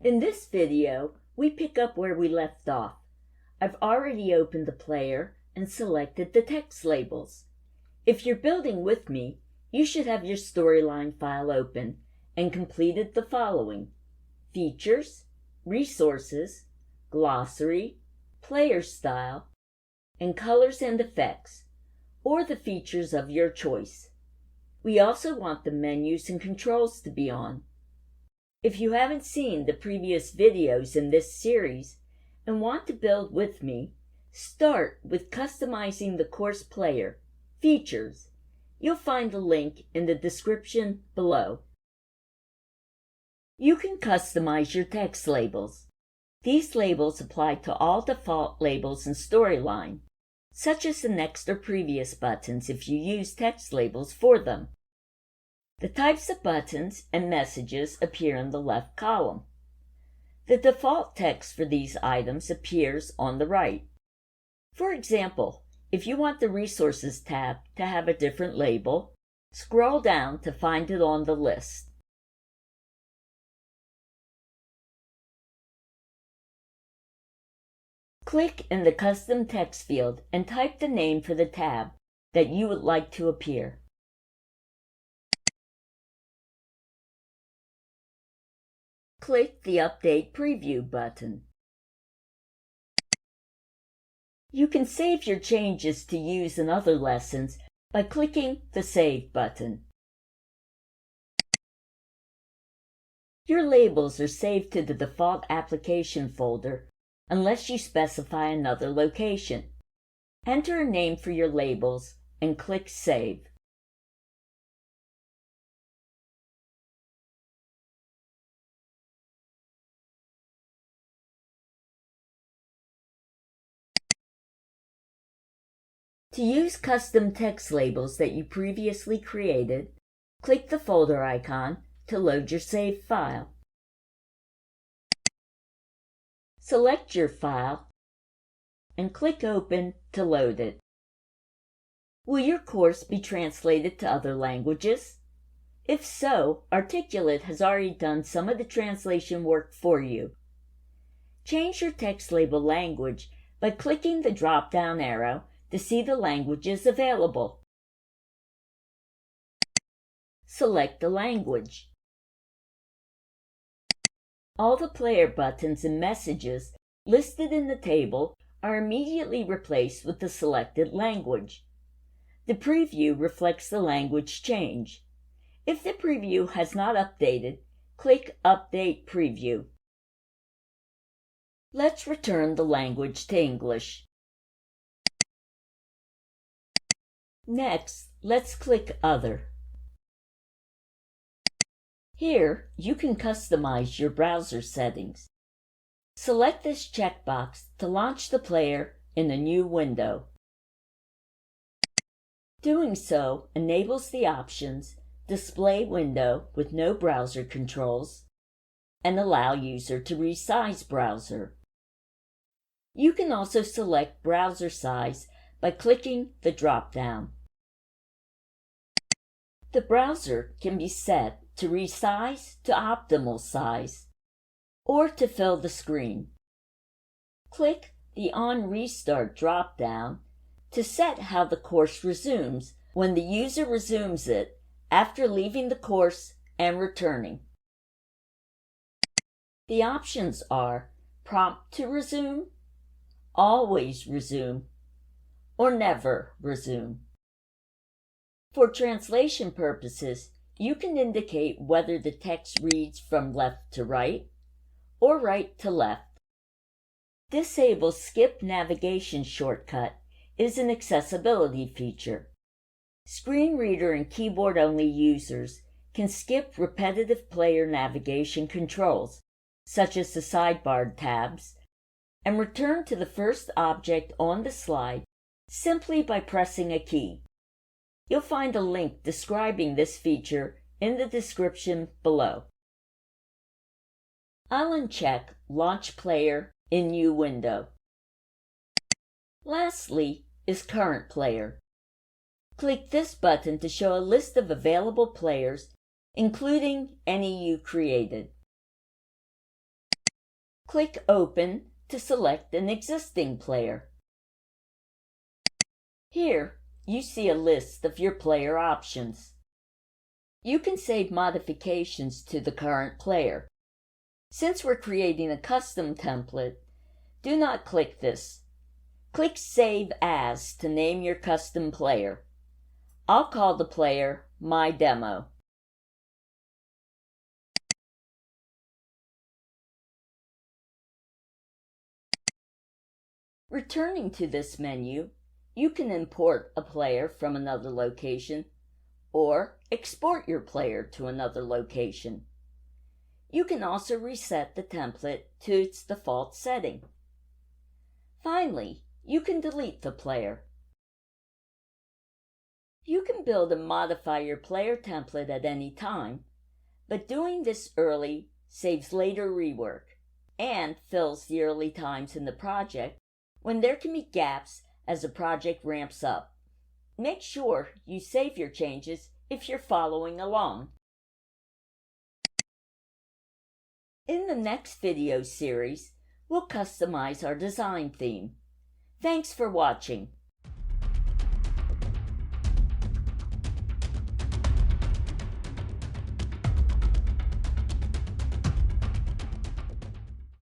In this video, we pick up where we left off. I've already opened the player and selected the text labels. If you're building with me, you should have your storyline file open and completed the following: features, resources, glossary, player style, and colors and effects, or the features of your choice. We also want the menus and controls to be on. If you haven't seen the previous videos in this series and want to build with me, start with customizing the course player, features. You'll find the link in the description below. You can customize your text labels. These labels apply to all default labels in Storyline, such as the next or previous buttons if you use text labels for them. The types of buttons and messages appear in the left column. The default text for these items appears on the right. For example, if you want the Resources tab to have a different label, scroll down to find it on the list. Click in the Custom Text field and type the name for the tab that you would like to appear. Click the Update Preview button. You can save your changes to use in other lessons by clicking the Save button. Your labels are saved to the default application folder unless you specify another location. Enter a name for your labels and click Save. To use custom text labels that you previously created, click the folder icon to load your saved file. Select your file and click Open to load it. Will your course be translated to other languages? If so, Articulate has already done some of the translation work for you. Change your text label language by clicking the drop-down arrow to see the languages available. Select the language. All the player buttons and messages listed in the table are immediately replaced with the selected language. The preview reflects the language change. If the preview has not updated, click Update Preview. Let's return the language to English. Next, let's click Other. Here, you can customize your browser settings. Select this checkbox to launch the player in a new window. Doing so enables the options Display Window with no browser controls and Allow user to resize browser. You can also select browser size by clicking the drop-down. The browser can be set to resize to optimal size or to fill the screen. Click the On Restart drop-down to set how the course resumes when the user resumes it after leaving the course and returning. The options are Prompt to Resume, Always Resume, or Never Resume. For translation purposes, you can indicate whether the text reads from left to right or right to left. Disable Skip Navigation shortcut is an accessibility feature. Screen reader and keyboard-only users can skip repetitive player navigation controls, such as the sidebar tabs, and return to the first object on the slide simply by pressing a key. You'll find a link describing this feature in the description below. I'll uncheck Launch Player in New Window. Lastly is Current Player. Click this button to show a list of available players, including any you created. Click Open to select an existing player. Here, you see a list of your player options. You can save modifications to the current player. Since we're creating a custom template, do not click this. Click Save As to name your custom player. I'll call the player My Demo. Returning to this menu, you can import a player from another location or export your player to another location. You can also reset the template to its default setting. Finally, you can delete the player. You can build and modify your player template at any time, but doing this early saves later rework and fills the early times in the project when there can be gaps as the project ramps up. Make sure you save your changes if you're following along. In the next video series, we'll customize our design theme. Thanks for watching.